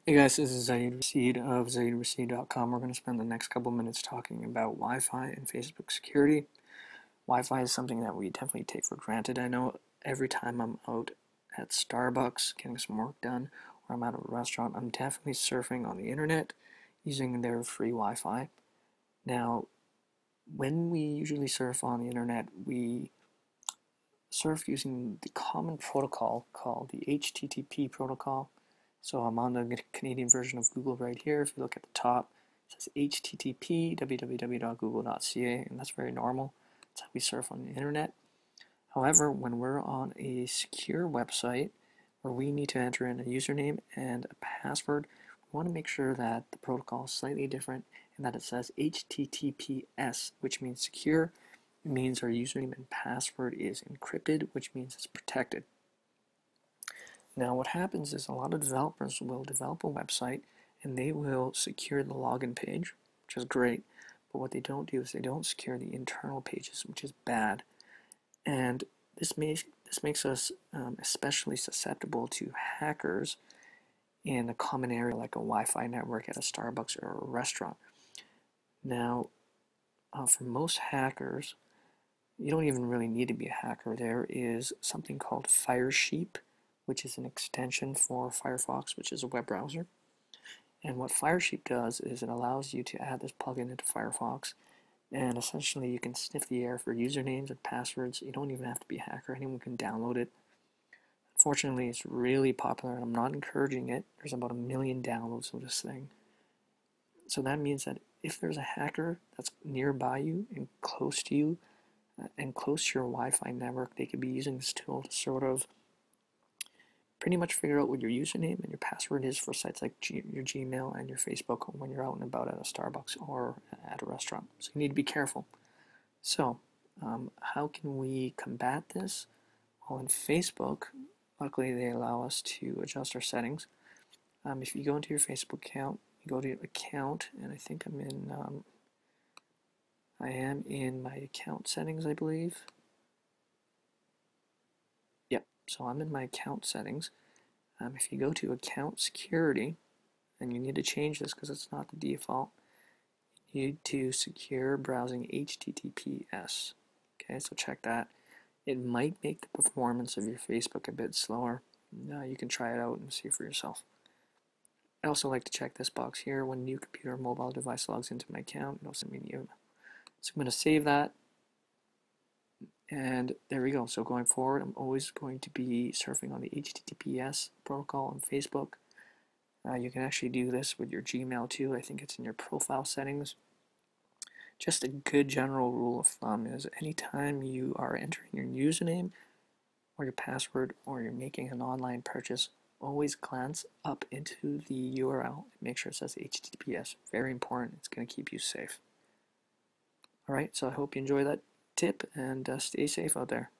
Hey guys, this is zaidrasid of zaidrasid.com. We're going to spend the next couple minutes talking about Wi-Fi and Facebook security. Wi-Fi is something that we definitely take for granted. I know every time I'm out at Starbucks getting some work done, or I'm at a restaurant, I'm definitely surfing on the internet using their free Wi-Fi. Now, when we usually surf on the internet, we surf using the common protocol called the HTTP protocol. So I'm on the Canadian version of Google right here. If you look at the top, it says HTTP www.google.ca, and that's very normal. That's how we surf on the internet. However, when we're on a secure website where we need to enter in a username and a password, we want to make sure that the protocol is slightly different and that it says HTTPS, which means secure. It means our username and password is encrypted, which means it's protected. Now what happens is a lot of developers will develop a website and they will secure the login page, which is great, but what they don't do is they don't secure the internal pages, which is bad. And this makes us especially susceptible to hackers in a common area like a Wi-Fi network at a Starbucks or a restaurant. Now, for most hackers, you don't even really need to be a hacker. There is something called Firesheep, which is an extension for Firefox, which is a web browser. And what Firesheep does is it allows you to add this plugin into Firefox, and essentially you can sniff the air for usernames and passwords. You don't even have to be a hacker. Anyone can download it. Unfortunately, it's really popular, and I'm not encouraging it. There's about 1 million downloads of this thing. So that means that if there's a hacker that's nearby you and close to you, and close to your Wi-Fi network, they could be using this tool to sort of pretty much figure out what your username and your password is for sites like your Gmail and your Facebook when you're out and about at a Starbucks or at a restaurant. So you need to be careful. So how can we combat this? Well, in Facebook, luckily they allow us to adjust our settings. If you go into your Facebook account, you go to account, and I think I am in my account settings, I believe. Yep, so I'm in my account settings. If you go to account security, and you need to change this because it's not the default, you need to secure browsing HTTPS. Okay, so check that. It might make the performance of your Facebook a bit slower. You can try it out and see for yourself. I also like to check this box here. When a new computer or mobile device logs into my account, it'll send me a new. So I'm going to save that. And there we go. So going forward, I'm always going to be surfing on the HTTPS protocol on Facebook. You can actually do this with your Gmail too. I think it's in your profile settings. Just a good general rule of thumb is anytime you are entering your username or your password or you're making an online purchase, always glance up into the URL and make sure it says HTTPS. Very important. It's going to keep you safe. Alright, so I hope you enjoy that tip and stay safe out there.